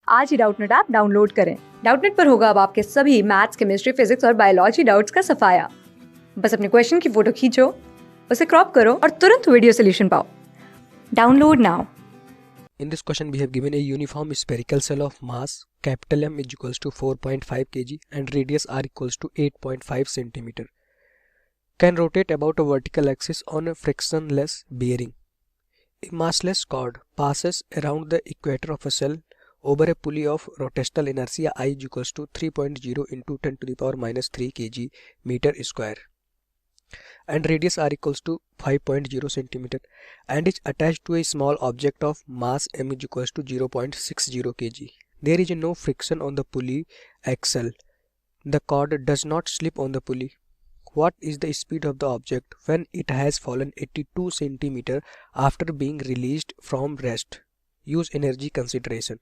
आज ही Doubtnut app download करें। Doubtnut पर होगा अब आपके सभी मैथ्स, केमिस्ट्री, फिजिक्स और बायोलॉजी डाउट्स का सफाया। बस अपने क्वेश्चन की फोटो खींचो, उसे क्रॉप करो और तुरंत वीडियो सोल्यूशन पाओ। Download now. In this question we have given a uniform spherical cell of mass capital M is equals to 4.5 kg and radius r equals to 8.5 centimeter. Can rotate about a vertical axis on a frictionless bearing. A massless cord passes around the equator of a cell over a pulley of rotational inertia I is equals to 3.0 into 10 to the power minus 3 kg meter square and radius r equals to 5.0 centimeter and is attached to a small object of mass m is equals to 0.60 kg. There is no friction on the pulley axle. The cord does not slip on the pulley. What is the speed of the object when it has fallen 82 centimeter after being released from rest? Use energy consideration.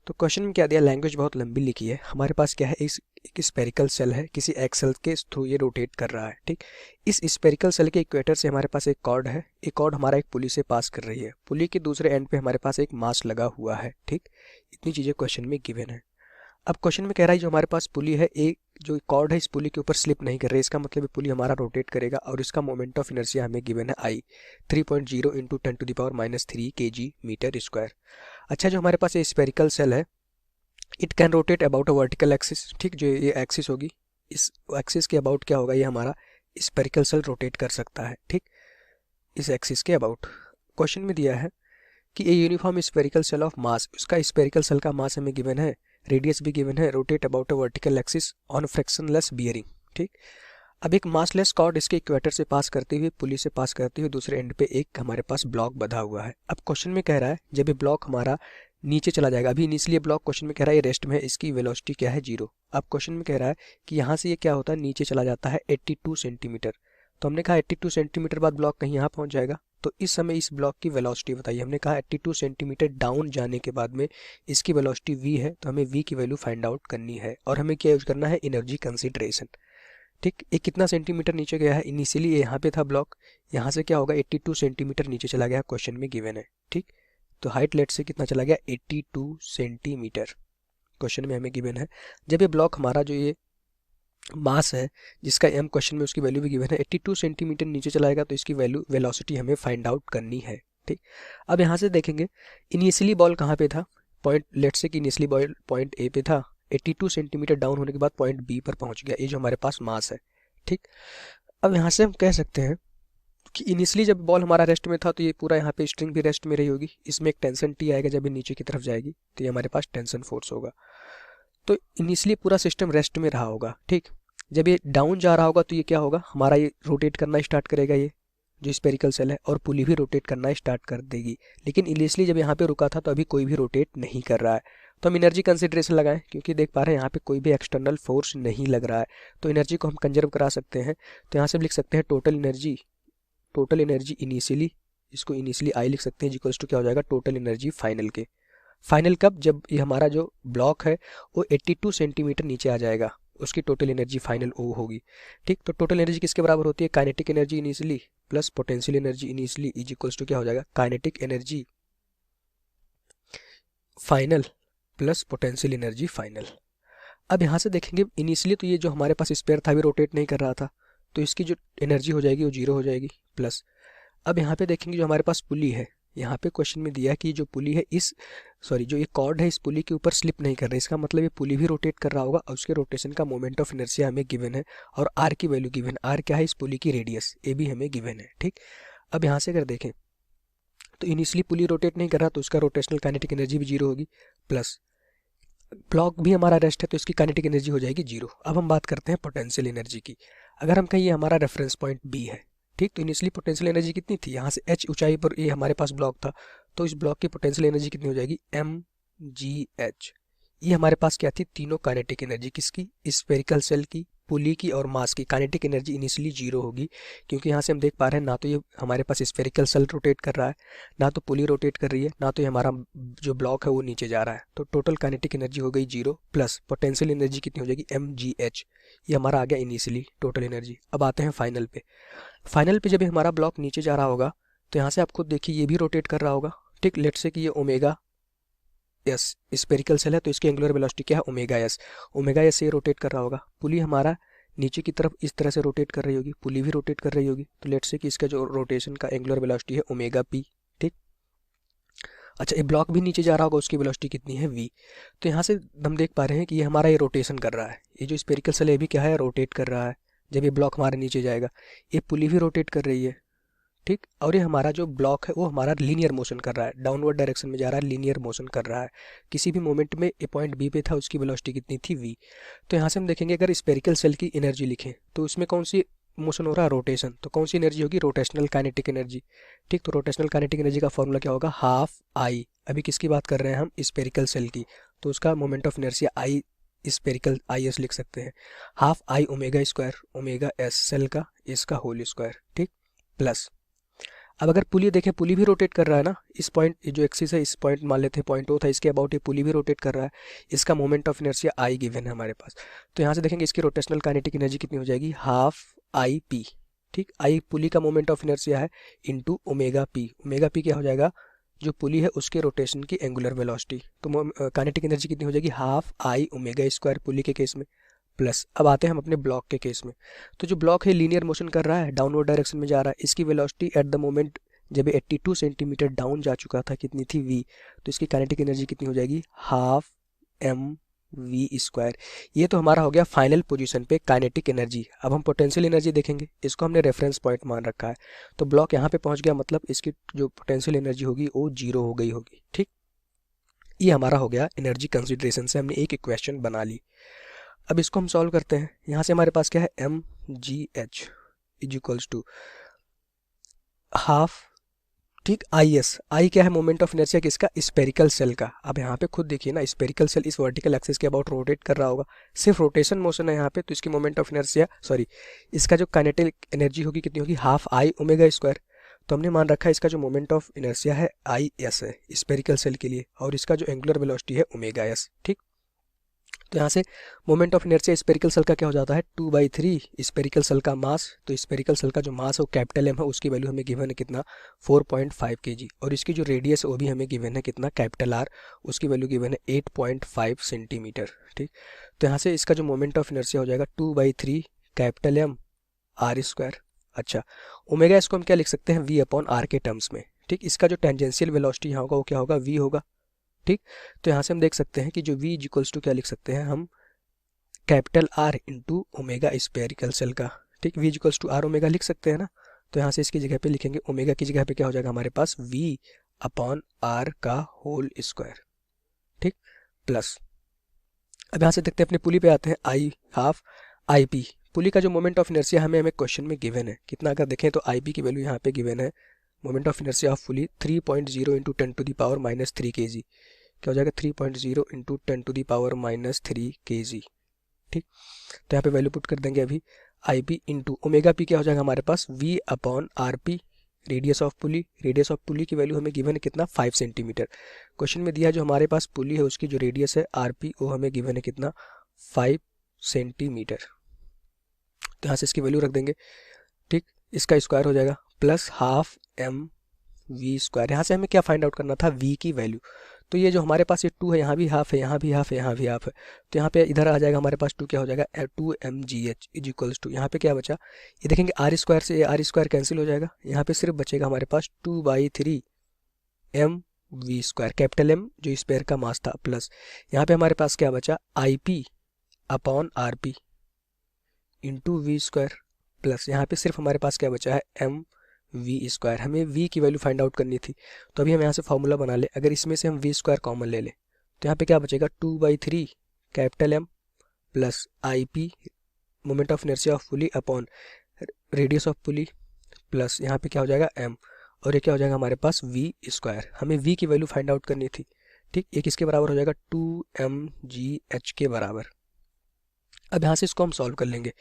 तो question में क्या दिया, language बहुत लंबी लिखी है। हमारे पास क्या है, एक स्पेरिकल सेल है, किसी एक्सेल के थ्रू ये रोटेट कर रहा है। ठीक, इस स्पेरिकल सेल के इक्वेटर से हमारे पास एक कॉर्ड है, एक कॉर्ड हमारा एक पुली से पास कर रही है, पुली के दूसरे एंड पे हमारे पास एक मास लगा हुआ है। ठीक, इतनी चीज़ें क्वेश्चन में गिवन है। अब क्वेश्चन में कह रहा है जो हमारे पास पुली है, एक जो कॉर्ड है इस पुली के ऊपर स्लिप नहीं कर रही है, इसका मतलब पुली हमारा रोटेट करेगा और इसका मोमेंट ऑफ इनर्शिया हमें गिवन है I 3.0 into 10 to the power minus 3 kg metre square. अच्छा, जो हमारे पास ये स्पेरिकल सेल है, it can rotate about a vertical axis. ठीक, जो ये एक्सिस होगी, इस एक्सिस के अबाउट क्या होगा, ये हमारा स्पेरिकल सेल रोटेट कर सकता है। ठीक, इस एक्सिस के अबाउट क्वेश्चन में दिया है कि a uniform spherical shell of mass, उसका स्पेरिकल सेल का मास हमें गिवन है, रेडियस भी गिवन है, rotate about a vertical axis on frictionless bearing. ठीक, अब एक मासलेस कॉर्ड इसके इक्वेटर से पास करते हुए, पुली से पास करते हुए दूसरे एंड पे एक हमारे पास ब्लॉक बंधा हुआ है। अब क्वेश्चन में कह रहा है जब ये ब्लॉक हमारा नीचे चला जाएगा, अभी इनिशियली ब्लॉक क्वेश्चन में कह रहा है ये रेस्ट में है, इसकी वेलोसिटी क्या है, 0। अब क्वेश्चन में कह रहा है कि यहाँ से ये क्या होता है, नीचे चला जाता है 82 सेंटीमीटर। तो हमने कहा 82 सेंटीमीटर बाद ब्लॉक कहीं यहाँ पहुँच जाएगा, तो इस समय इस ब्लॉक की वेलोसिटी बताइए। हमने कहा 82 सेंटीमीटर डाउन जाने के बाद में इसकी वेलोसिटी v है, तो हमें v की वैल्यू फाइंड आउट करनी है और हमें क्या यूज करना है, एनर्जी कंसिडरेशन। ठीक, ये कितना सेंटीमीटर नीचे गया है, इनिशियली ये यहाँ पे था ब्लॉक, यहाँ से क्या होगा 82 सेंटीमीटर नीचे चला गया, क्वेश्चन में गिवन है। ठीक, तो हाइट लेट से कितना चला गया, 82 सेंटीमीटर क्वेश्चन में हमें गिवन है। जब ये ब्लॉक हमारा जो ये मास है जिसका m क्वेश्चन में उसकी वैल्यू भी गिवन है, 82 सेंटीमीटर नीचे चलाएगा, तो इसकी वैल्यू वेलोसिटी हमें फाइंड आउट करनी है। ठीक, अब यहाँ से देखेंगे इनिशियली बॉल कहाँ पे था, पॉइंट लेट से कि इनिशियली बॉल पॉइंट ए पे था, 82 सेंटीमीटर डाउन होने के बाद पॉइंट बी पर पहुँच गया, ये जो हमारे पास मास है। ठीक, अब यहाँ से हम कह सकते हैं कि इनिशियली जब बॉल हमारा रेस्ट में था तो ये पूरा यहाँ पे स्ट्रिंग भी रेस्ट में रही होगी, इसमें एक टेंशन टी आएगा, जब ये नीचे की तरफ जाएगी तो ये हमारे पास टेंशन फोर्स होगा। तो इनिशियली पूरा सिस्टम रेस्ट में रहा होगा। ठीक, जब ये डाउन जा रहा होगा तो ये क्या होगा, हमारा ये रोटेट करना स्टार्ट करेगा, ये जो स्पेरिकल सेल है, और पुली भी रोटेट करना स्टार्ट कर देगी। लेकिन इनिशियली जब यहाँ पे रुका था तो अभी कोई भी रोटेट नहीं कर रहा है, तो हम एनर्जी कंसिडरेशन लगाएं, क्योंकि देख पा रहे हैं यहाँ पे कोई भी एक्सटर्नल फोर्स नहीं लग रहा है, तो एनर्जी को हम कंजर्व करा सकते हैं। तो यहाँ से लिख सकते हैं टोटल एनर्जी इनिशियली, इसको इनिशियली आई लिख सकते हैं, इक्वल्स टू क्या हो जाएगा, टोटल एनर्जी फाइनल के। फाइनल कब, जब ये हमारा जो ब्लॉक है वो 82 सेंटीमीटर नीचे आ जाएगा, उसकी टोटल एनर्जी फाइनल ओ होगी। ठीक, तो टोटल एनर्जी किसके बराबर होती है, kinetic energy initially plus potential energy initially is equals to क्या हो जाएगा, kinetic energy final plus potential energy final. अब यहाँ से देखेंगे इनिशियली तो ये जो हमारे पास स्पेयर था भी रोटेट नहीं कर रहा था, तो इसकी जो एनर्जी हो जाएगी वो 0 हो जाएगी प्लस। अब यहाँ पे देखेंगे जो हमारे पास पुली है, यहाँ पे क्वेश्चन में दिया है कि जो पुली है जो ये कॉर्ड है इस पुली के ऊपर स्लिप नहीं कर रही, इसका मतलब ये पुली भी रोटेट कर रहा होगा और उसके रोटेशन का मोमेंट ऑफ इनर्शिया हमें गिवन है और आर की वैल्यू गिवन, आर क्या है, इस पुली की रेडियस ए भी हमें गिवन है। ठीक, अब यहाँ से अगर देखें तो इनिशियली पुली रोटेट नहीं कर रहा तो उसका रोटेशनल काइनेटिक एनर्जी भी 0 होगी, प्लस ब्लॉक भी हमारा रेस्ट है तो इसकी काइनेटिक एनर्जी हो जाएगी 0। अब हम बात करते हैं पोटेंशियल एनर्जी की। अगर हम कहें ये हमारा रेफरेंस पॉइंट बी है, ठीक, तो इनिशियली पोटेंशियल एनर्जी कितनी थी, यहाँ से h ऊंचाई पर ये हमारे पास ब्लॉक था, तो इस ब्लॉक की पोटेंशियल एनर्जी कितनी हो जाएगी, mgh। ये हमारे पास क्या थी, तीनों काइनेटिक एनर्जी, किसकी, स्फेरिकल सेल की, पुली की और मास की। काइनेटिक एनर्जी इनिशियली 0 होगी, क्योंकि यहाँ से हम देख पा रहे हैं ना तो ये हमारे पास स्फेरिकल सेल रोटेट कर रहा है, ना तो पुली रोटेट कर रही है, ना तो ये हमारा जो ब्लॉक है वो नीचे जा रहा है। तो टोटल काइनेटिक एनर्जी हो गई 0 प्लस पोटेंशियल एनर्जी कितनी हो जाएगी, mgh। ये हमारा आ गया इनिशियली टोटल एनर्जी। अब आते हैं फाइनल पे। फाइनल पे जब हमारा ब्लॉक नीचे जा रहा होगा तो यहाँ से आप खुद देखिए ये भी रोटेट कर रहा होगा। ठीक, लेट्स से कि ये ओमेगा एस स्पेरिकल सेल है तो इसकी एंगुलर वेलोसिटी क्या है ओमेगा एस। ओमेगा एस से रोटेट कर रहा होगा, पुली हमारा नीचे की तरफ इस तरह से रोटेट कर रही होगी, पुली भी रोटेट कर रही होगी, तो लेट्स से कि इसका जो रोटेशन का एंगुलर वेलोसिटी है ओमेगा पी। ठीक, अच्छा ये ब्लॉक भी नीचे जा रहा होगा, उसकी वेलोसिटी कितनी है वी। तो यहाँ से हम देख पा रहे हैं कि ये हमारा ये रोटेशन कर रहा है, ये जो स्पेरिकल सेल है भी क्या है रोटेट कर रहा है। जब ये ब्लॉक हमारे नीचे जाएगा, ये पुली भी रोटेट कर रही है। ठीक, और ये हमारा जो ब्लॉक है वो हमारा लीनियर मोशन कर रहा है, डाउनवर्ड डायरेक्शन में जा रहा है, लीनियर मोशन कर रहा है। किसी भी मोमेंट में ए पॉइंट बी पे था, उसकी वेलोसिटी कितनी थी वी। तो यहाँ से हम देखेंगे अगर स्पेरिकल सेल की एनर्जी लिखें तो उसमें कौन सी मोशन हो रहा है रोटेशन, तो कौन सी एनर्जी होगी रोटेशनल काइनेटिक एनर्जी। ठीक, तो रोटेशनल काइनेटिक एनर्जी का फॉर्मूला क्या होगा हाफ आई। अभी किसकी बात कर रहे हैं हम स्पेरिकल सेल की, तो उसका moment of inertia I spherical I S लिख सकते हैं, half I omega square omega S shell का इसका होल स्क्वायर। ठीक, प्लस अब अगर पुली देखें, पुली भी रोटेट कर रहा है ना, इस पॉइंट ये जो एक्सिस है इस पॉइंट मान लेते हैं पॉइंट ओ था, इसके अबाउट ये पुली भी रोटेट कर रहा है, इसका moment of inertia I given है हमारे पास। तो यहाँ से देखेंगे इसकी रोटेशनल काइनेटिक एनर्जी कितनी हो जाएगी हाफ आई पी। ठीक, आई पुली का मोमेंट ऑफ इनर्शिया है into omega P. Omega P क्या हो जाएगा जो पुली है उसके रोटेशन की एंगुलर वेलोसिटी, तो काइनेटिक एनर्जी कितनी हो जाएगी हाफ आई ओमेगा स्क्वायर पुली के केस में। प्लस अब आते हैं हम अपने ब्लॉक के केस में, तो जो ब्लॉक है लीनियर मोशन कर रहा है, डाउनवर्ड डायरेक्शन में जा रहा है, इसकी वेलोसिटी एट द मोमेंट जब 82 सेंटीमीटर डाउन जा चुका था कितनी थी वी, तो इसकी काइनेटिक एनर्जी कितनी हो जाएगी हाफ एम वी स्क्वायर। ये तो हमारा हो गया फाइनल पोजीशन पे काइनेटिक एनर्जी। अब हम पोटेंशियल एनर्जी देखेंगे, इसको हमने रेफरेंस पॉइंट मान रखा है, तो ब्लॉक यहाँ पे पहुँच गया, मतलब इसकी जो पोटेंशियल एनर्जी होगी वो जीरो हो गई होगी। ठीक, ये हमारा हो गया एनर्जी कंसिडरेशन से हमने एक इक्वेशन बना ली। अब इसको हम सॉल्व करते हैं, यहाँ से हमारे पास क्या है M G H is equals to half. ठीक, आई एस, आई क्या है मोमेंट ऑफ इनर्शिया किसका स्पेरिकल सेल का। अब यहाँ पे खुद देखिए ना स्पेरिकल सेल इस वर्टिकल एक्सिस के अबाउट रोटेट कर रहा होगा, सिर्फ रोटेशन मोशन है यहाँ पे, तो इसकी मोमेंट ऑफ इनर्शिया सॉरी इसका जो काइनेटिक एनर्जी होगी कितनी होगी हाफ आई ओमेगा स्क्वायर। तो हमने मान रखा है इसका जो मोमेंट ऑफ इनर्शिया है आई एस है स्पेरिकल सेल के लिए, और इसका जो एंगुलर वेलोसिटी है ओमेगा एस। ठीक, तो यहाँ से moment of inertia spherical shell का क्या हो जाता है 2/3 स्पेरिकल सेल का मास, तो स्पेरिकल सेल का जो मास है वो कैपिटल एम है, उसकी वैल्यू हमें गिवन है कितना 4.5 kg, और इसकी जो रेडियस है वो भी हमें गिवन है कितना कैपिटल आर, उसकी वैल्यू गिवन है 8.5 सेंटीमीटर। ठीक, तो यहाँ से इसका जो मोमेंट ऑफ इनर्शिया हो जाएगा 2/3 कैपिटल एम आर स्क्वायर। अच्छा, ओमेगा इसको हम क्या लिख सकते हैं वी अपॉन आर के टर्म्स में। ठीक, इसका जो टेंजेंशियल वेलोसिटी यहाँ होगा वो क्या होगा वी होगा। ठीक, तो यहाँ से हम देख सकते हैं कि जो v इक्वल्स टू क्या लिख सकते हैं हम capital R into omega spherical shell का। ठीक, v equals to R omega लिख सकते हैं ना, तो यहाँ से इसकी जगह पे लिखेंगे ओमेगा की जगह पे क्या हो जाएगा हमारे पास v अपॉन आर का होल स्क्वायर। ठीक, प्लस अब यहाँ से देखते हैं अपने पुली पे आते हैं आई हाफ आई पी। पुली का जो मोमेंट ऑफ इनर्शिया हमें क्वेश्चन में गिवन है कितना, अगर देखें तो आई पी की वैल्यू यहाँ पे गिवन है moment of inertia of pulley 3.0 into 10⁻³ kg, क्या हो जाएगा 3.0 इंटू 10⁻³ kg। ठीक, तो यहाँ पे वैल्यू पुट कर देंगे अभी I P into omega P क्या हो जाएगा हमारे पास v upon R P radius of pulley. Radius of पुली की वैल्यू हमें गिवन है कितना 5 सेंटीमीटर। क्वेश्चन में दिया जो हमारे पास पुली है उसकी जो रेडियस है आर पी वो हमें गिवन है कितना 5 सेंटीमीटर। तो यहाँ से इसकी वैल्यू रख देंगे। ठीक, इसका स्क्वायर हो जाएगा plus half M V square. यहाँ से हमें क्या फाइंड आउट करना था v की वैल्यू, तो ये जो हमारे पास ये 2 है यहाँ भी हाफ है, यहाँ भी हाफ है, यहाँ भी हाफ है, तो यहाँ पे इधर आ जाएगा हमारे पास 2 क्या हो जाएगा 2mgh इज इक्वल्स टू यहाँ पे क्या बचा ये देखेंगे आर स्क्वायर से आर स्क्वायर कैंसिल हो जाएगा, यहाँ पे सिर्फ बचेगा हमारे पास 2/3 M V square capital M जो स्पेयर का मास था, प्लस यहाँ पे हमारे पास क्या बचा I P upon R P into V square, plus यहाँ पे सिर्फ हमारे पास क्या बचा है एम वी स्क्वायर। हमें v की वैल्यू फाइंड आउट करनी थी, तो अभी हम यहाँ से फार्मूला बना ले, अगर इसमें से हम v स्क्वायर कॉमन ले लें तो यहाँ पे क्या बचेगा 2/3 capital M plus I P moment of inertia of pulley upon radius of pulley, plus यहाँ पे क्या हो जाएगा m, और ये क्या हो जाएगा हमारे पास v स्क्वायर। हमें v की वैल्यू फाइंड आउट करनी थी। ठीक, ये किसके बराबर हो जाएगा 2mgh के बराबर। अब यहाँ से इसको हम सॉल्व कर लेंगे।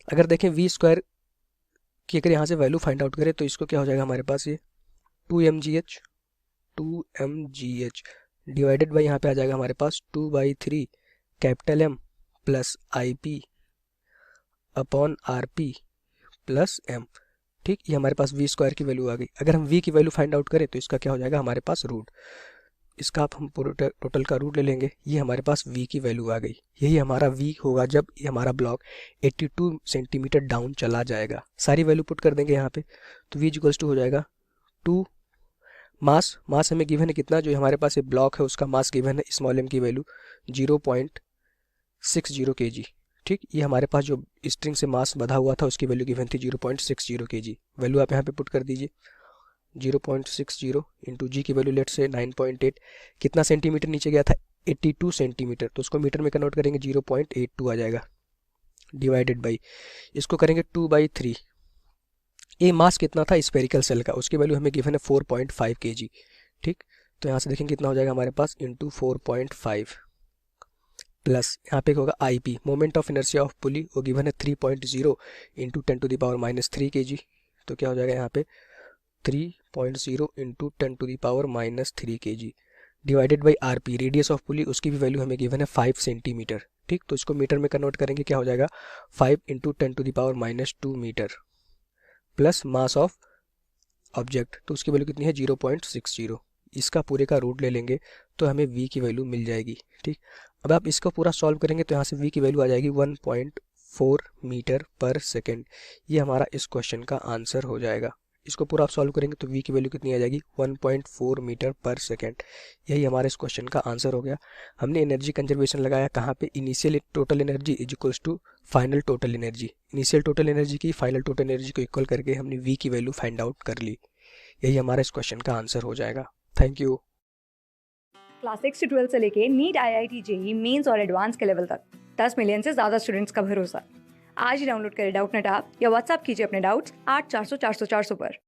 अगर देखें v स्क्वायर कि अगर यहाँ से वैल्यू फाइंड आउट करें तो इसको क्या हो जाएगा हमारे पास ये 2mgh डिवाइडेड बाई यहाँ पे आ जाएगा हमारे पास 2/3 capital M plus I P upon R P plus M. ठीक, ये हमारे पास v स्क्वायर की वैल्यू आ गई। अगर हम v की वैल्यू फाइंड आउट करें तो इसका क्या हो जाएगा हमारे पास रूट इसका आप हम पूरे टोटल का रूट ले लेंगे, ये हमारे पास v की वैल्यू आ गई। यही हमारा v होगा जब ये हमारा ब्लॉक 82 सेंटीमीटर डाउन चला जाएगा। सारी वैल्यू पुट कर देंगे यहाँ पे, तो v इक्वल्स टू हो जाएगा 2 मास हमें गिवन है कितना, जो हमारे पास ये ब्लॉक है उसका मास गिवन है स्मॉल m की वैल्यू 0.60 kg। ठीक, ये हमारे पास जो स्ट्रिंग से मास बधा हुआ था उसकी वैल्यू गिवन थी 0.60 kg। वैल्यू आप यहाँ पे पुट कर दीजिए, 0.60 इंटू जी की वैल्यू लेट से 9.8, कितना सेंटीमीटर नीचे गया था 82 सेंटीमीटर, तो उसको मीटर में कन्वर्ट करेंगे 0.82 आ जाएगा, डिवाइडेड बाई इसको करेंगे 2/3। ये मास कितना था स्फेरिकल सेल का, उसकी वैल्यू हमें गिवन है 4.5 kg। ठीक, तो यहाँ से देखेंगे कितना हो जाएगा हमारे पास इंटू 4.5 प्लस यहाँ पे होगा आई P, moment of inertia of पुली, वो गिवन है 3.0 इंटू 10⁻³ kg। तो क्या हो जाएगा यहाँ पे 3.0 into 10⁻³ kg divided by R P, radius of पुली, उसकी भी वैल्यू हमें गिवन है 5 सेंटीमीटर। ठीक, तो इसको मीटर में कन्वर्ट करेंगे, क्या हो जाएगा 5 into 10⁻² metre plus mass of object, तो उसकी वैल्यू कितनी है 0.60। इसका पूरे का रूट ले लेंगे तो हमें v की वैल्यू मिल जाएगी। ठीक, अब आप इसको पूरा सॉल्व करेंगे तो यहाँ से v की वैल्यू आ जाएगी 1.4 मीटर पर सेकेंड। ये हमारा इस क्वेश्चन का आंसर हो जाएगा। इसको पूरा आप सॉल्व करेंगे तो v की वैल्यू कितनी आ जाएगी 1.4 मीटर पर सेकेंड। यही हमारे इस क्वेश्चन का आंसर हो गया। हमने एनर्जी कंजर्वेशन लगाया कहाँ पे, initial total energy is equals to final total energy. Initial total energy की फाइनल टोटल एनर्जी को इक्वल करके हमने v की वैल्यू फाइंड आउट कर ली। यही हमारा इस क्वेश्चन का आंसर हो जाएगा। Thank you. क्लास 6 से 12 से लेके नीट, IIT, JEE मेंस और एडवांस के लेवल तक 10 मिलियन से ज़्यादा स्टूडेंट्स का भरोसा। आज ही डाउनलोड करें डाउटनेट ऐप या व्हाट्सएप कीजिए अपने डाउट्स 8400 400 400 पर।